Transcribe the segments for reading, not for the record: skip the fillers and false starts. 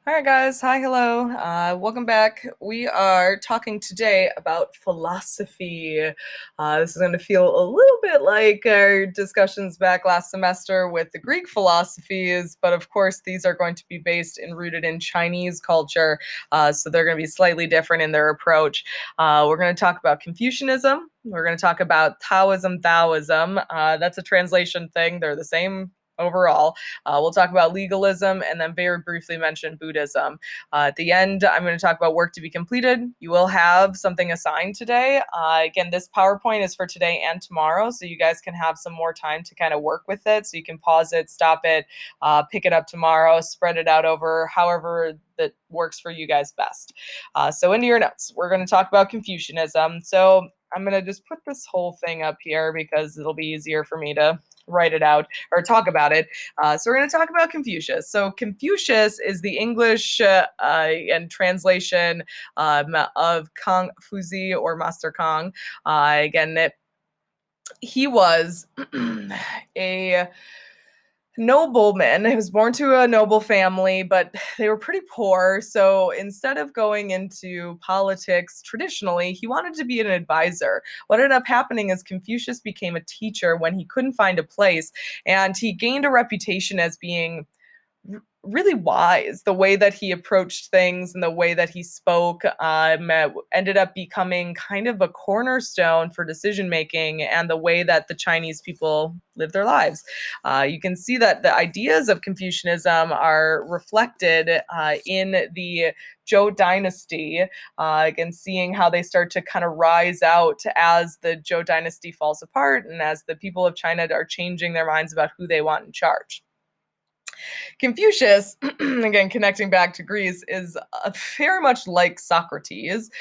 All right, guys. Hi, hello. Welcome back. We are talking today about philosophy. This is going to feel a little bit like our discussions back last semester with the Greek philosophies, but of course, these are going to be based and rooted in Chinese culture, so they're going to be slightly different in their approach. We're going to talk about Confucianism. We're going to talk about Taoism. That's a translation thing, they're the same overall. We'll talk about legalism and then very briefly mention Buddhism. At the end, I'm going to talk about work to be completed. You will have something assigned today. Again, this PowerPoint is for today and tomorrow, so you guys can have some more time to kind of work with it. So you can pause it, stop it, pick it up tomorrow, spread it out over however that works for you guys best. So into your notes, we're going to talk about Confucianism. So I'm going to just put this whole thing up here because it'll be easier for me to write it out or talk about it. So we're going to talk about Confucius. So Confucius is the English and translation of Kong Fuzi or Master Kong. He was a nobleman. He was born to a noble family, but they were pretty poor. So instead of going into politics traditionally, he wanted to be an advisor. What ended up happening is Confucius became a teacher when he couldn't find a place, and he gained a reputation as being really wise. The way that he approached things and the way that he spoke ended up becoming kind of a cornerstone for decision making and the way that the Chinese people live their lives. You can see that the ideas of Confucianism are reflected in the Zhou dynasty, again, seeing how they start to kind of rise out as the Zhou dynasty falls apart and as the people of China are changing their minds about who they want in charge. Confucius, again, connecting back to Greece, is very much like Socrates.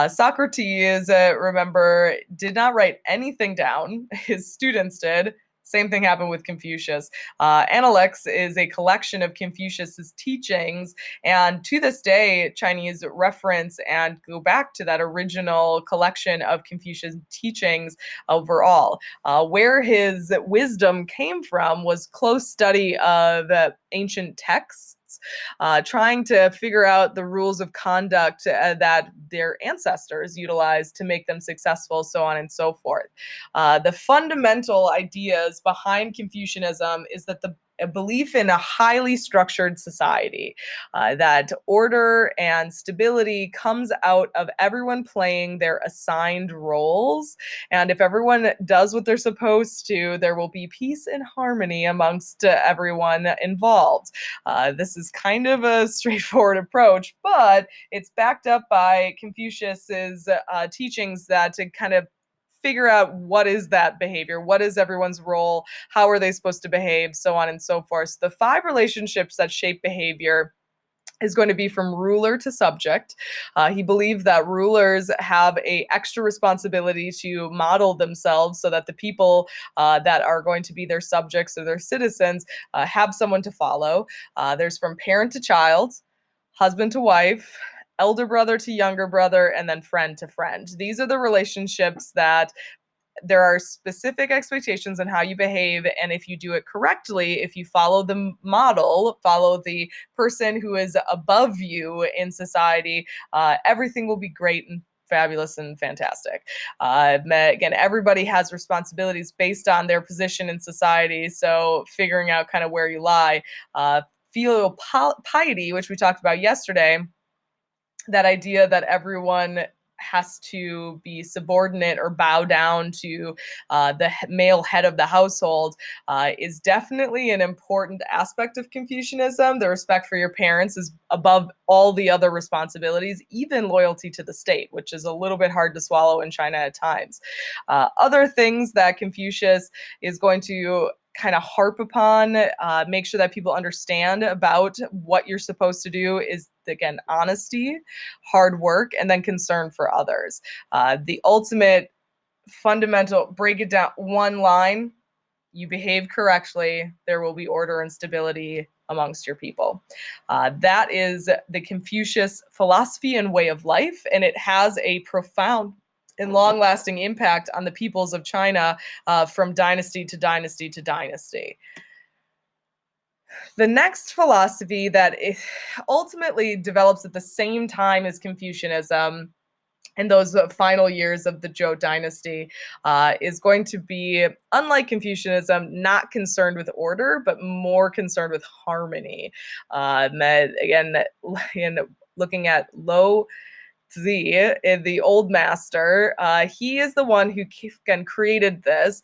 Socrates, remember, did not write anything down. His students did. Same thing happened with Confucius. Analects is a collection of Confucius's teachings, and to this day, Chinese reference and go back to that original collection of Confucius teachings overall. Where his wisdom came from was close study of ancient texts, trying to figure out the rules of conduct that their ancestors utilized to make them successful, so on and so forth. The fundamental ideas behind Confucianism is that a belief in a highly structured society, that order and stability comes out of everyone playing their assigned roles. And if everyone does what they're supposed to, there will be peace and harmony amongst everyone involved. This is kind of a straightforward approach, but it's backed up by Confucius's teachings that to kind of figure out what is that behavior, what is everyone's role, how are they supposed to behave, so on and so forth. So the 5 relationships that shape behavior is going to be from ruler to subject. He believed that rulers have a extra responsibility to model themselves so that the people that are going to be their subjects or their citizens have someone to follow. There's from parent to child, husband to wife, elder brother to younger brother, and then friend to friend. These are the relationships that there are specific expectations on how you behave, and if you do it correctly, if you follow the model, follow the person who is above you in society, everything will be great and fabulous and fantastic. Again, everybody has responsibilities based on their position in society, so figuring out kind of where you lie. Filial piety, which we talked about yesterday, that idea that everyone has to be subordinate or bow down to the male head of the household is definitely an important aspect of Confucianism. The respect for your parents is above all the other responsibilities, even loyalty to the state, which is a little bit hard to swallow in China at times. Other things that Confucius is going to kind of harp upon, make sure that people understand about what you're supposed to do is, again, honesty, hard work, and then concern for others. The ultimate fundamental, break it down one line: you behave correctly, there will be order and stability amongst your people. That is the Confucius philosophy and way of life, and it has a profound and long-lasting impact on the peoples of China from dynasty to dynasty to dynasty. The next philosophy that ultimately develops at the same time as Confucianism in those final years of the Zhou dynasty is going to be, unlike Confucianism, not concerned with order, but more concerned with harmony. Again, in looking at Lo Z, the old master, he is the one who again created this.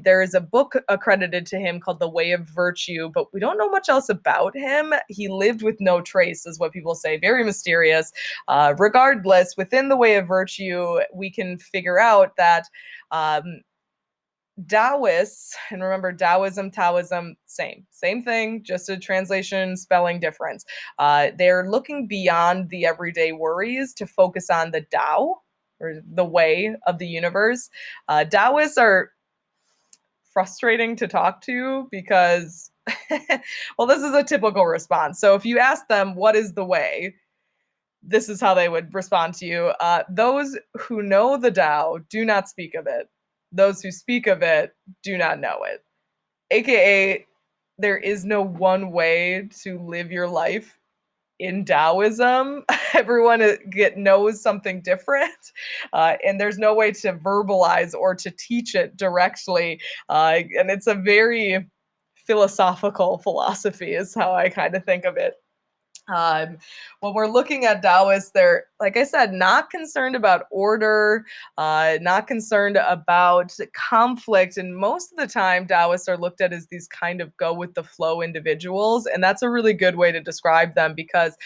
There is a book accredited to him called The Way of Virtue, but we don't know much else about him. He lived with no trace, is what people say. Very mysterious. Regardless, within The Way of Virtue, we can figure out that um, Taoists, and remember Taoism, same thing, just a translation, spelling difference. They're looking beyond the everyday worries to focus on the Tao, or the way of the universe. Taoists are frustrating to talk to because, well, this is a typical response. So if you ask them, what is the way? This is how they would respond to you. Those who know the Tao do not speak of it. Those who speak of it do not know it. AKA, there is no one way to live your life in Taoism. Everyone knows something different, and there's no way to verbalize or to teach it directly. And it's a very philosophical philosophy, is how I kind of think of it. Um, when we're looking at Taoists, they're, like I said, not concerned about order, not concerned about conflict. And most of the time, Taoists are looked at as these kind of go with the flow individuals. And that's a really good way to describe them because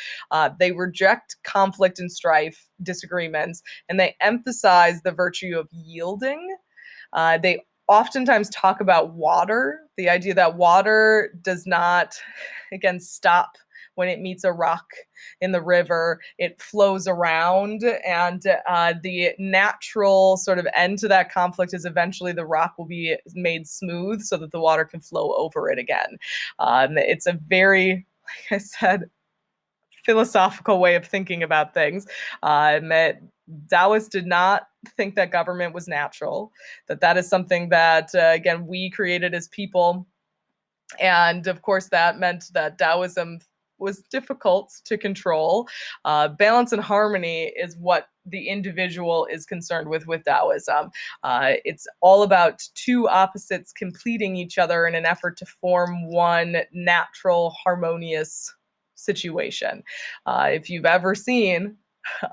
they reject conflict and strife, disagreements, and they emphasize the virtue of yielding. They oftentimes talk about water, the idea that water does not, again, stop when it meets a rock in the river. It flows around, and the natural sort of end to that conflict is eventually the rock will be made smooth so that the water can flow over it again. It's a very, like I said, philosophical way of thinking about things. That Taoists did not think that government was natural, that is something that, again, we created as people. And of course, that meant that Taoism was difficult to control. Balance and harmony is what the individual is concerned with Taoism. It's all about two opposites completing each other in an effort to form one natural, harmonious situation. If you've ever seen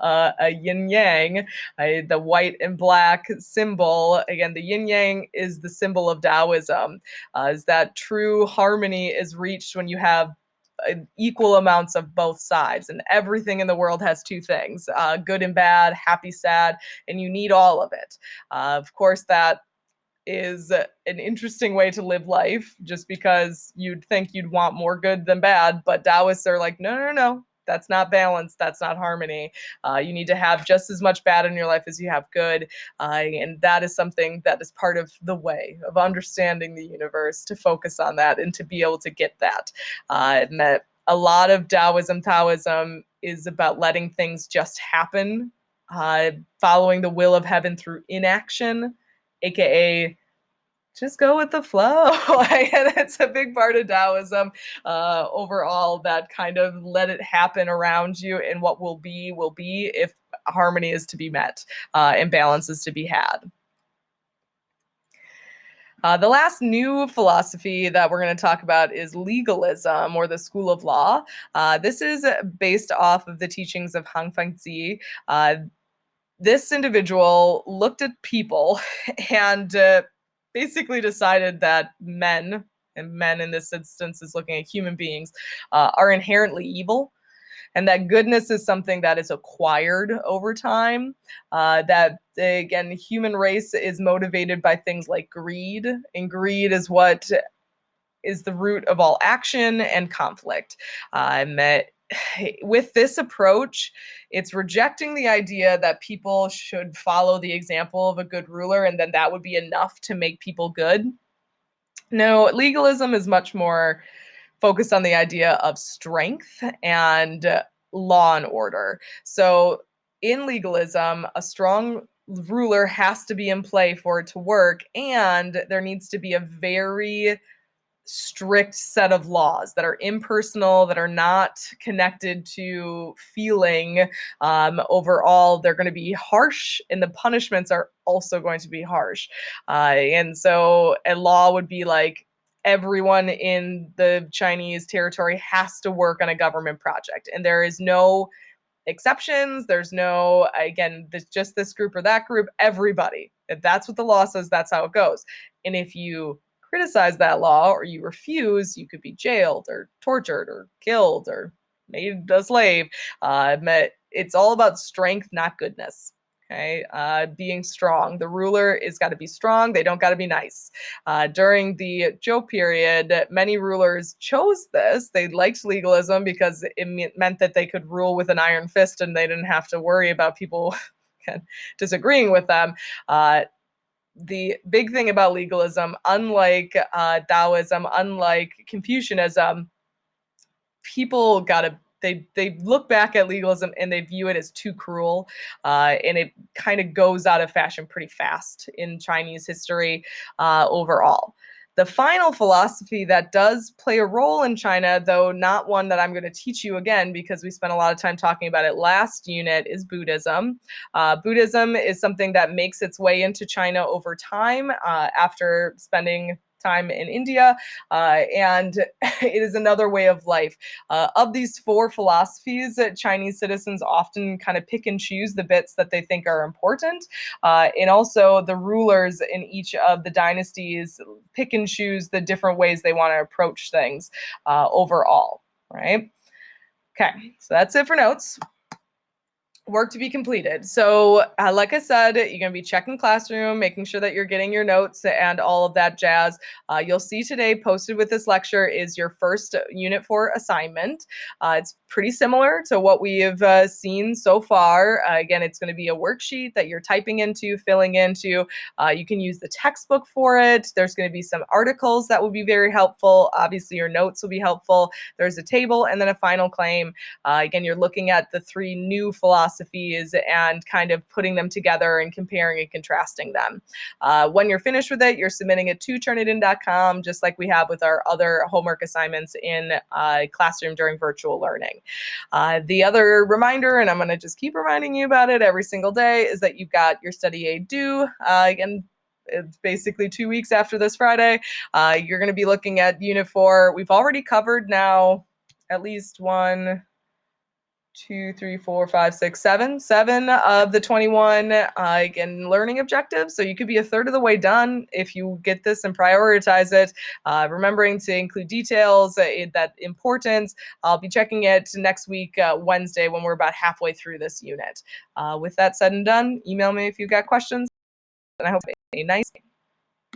a yin yang, the white and black symbol. Again, the yin yang is the symbol of Taoism. Is that true harmony is reached when you have equal amounts of both sides, and everything in the world has two things: good and bad, happy, sad, and you need all of it. Of course, that is an interesting way to live life, just because you'd think you'd want more good than bad, but Taoists are like, no, no, no, that's not balance, that's not harmony. You need to have just as much bad in your life as you have good, and that is something that is part of the way of understanding the universe, to focus on that and to be able to get that. And that a lot of Taoism is about letting things just happen, following the will of heaven through inaction, aka just go with the flow. And it's a big part of Taoism overall, that kind of let it happen around you, and what will be if harmony is to be met, and balance is to be had. The last new philosophy that we're going to talk about is legalism, or the school of law. This is based off of the teachings of Han Fengzi. This individual looked at people and basically decided that men, and men in this instance is looking at human beings, are inherently evil, and that goodness is something that is acquired over time. That, again, the human race is motivated by things like greed, and greed is what is the root of all action and conflict. That with this approach, it's rejecting the idea that people should follow the example of a good ruler and then that would be enough to make people good. No, legalism is much more focused on the idea of strength and law and order. So, in legalism, a strong ruler has to be in play for it to work, and there needs to be a very strict set of laws that are impersonal, that are not connected to feeling. Overall, they're going to be harsh, and the punishments are also going to be harsh. And so a law would be like, everyone in the Chinese territory has to work on a government project, and there is no exceptions. There's no, again, just this group or that group, everybody. If that's what the law says, that's how it goes. And if you criticize that law or you refuse, you could be jailed or tortured or killed or made a slave. It's all about strength, not goodness. Okay, being strong. The ruler is got to be strong. They don't got to be nice. During the Zhou period, many rulers chose this. They liked legalism because it meant that they could rule with an iron fist and they didn't have to worry about people disagreeing with them. The big thing about legalism, unlike Taoism, unlike Confucianism, people gotta they look back at legalism and they view it as too cruel, and it kind of goes out of fashion pretty fast in Chinese history overall. The final philosophy that does play a role in China, though not one that I'm going to teach you again because we spent a lot of time talking about it last unit, is Buddhism. Buddhism is something that makes its way into China over time after spending time in India, and it is another way of life. Of these four philosophies, Chinese citizens often kind of pick and choose the bits that they think are important, and also the rulers in each of the dynasties pick and choose the different ways they want to approach things overall, right? Okay, so that's it for notes. Work to be completed. So like I said, you're going to be checking classroom, making sure that you're getting your notes and all of that jazz. You'll see today posted with this lecture is your first Unit 4 assignment. It's pretty similar to what we have seen so far. Again, it's going to be a worksheet that you're typing into, filling into. You can use the textbook for it. There's going to be some articles that will be very helpful. Obviously, your notes will be helpful. There's a table and then a final claim. Again, you're looking at the three new philosophies and kind of putting them together and comparing and contrasting them. When you're finished with it, you're submitting it to turnitin.com, just like we have with our other homework assignments in classroom during virtual learning. The other reminder, and I'm going to just keep reminding you about it every single day, is that you've got your study aid due. Again, it's basically 2 weeks after this Friday. You're going to be looking at Unit 4. We've already covered now at least 1, 2, 3, 4, 5, 6, 7 of the 21 again learning objectives. So you could be a third of the way done if you get this and prioritize it. Remembering to include details, that importance. I'll be checking it next week, Wednesday, when we're about halfway through this unit. With that said and done, email me if you've got questions, and I hope a nice day.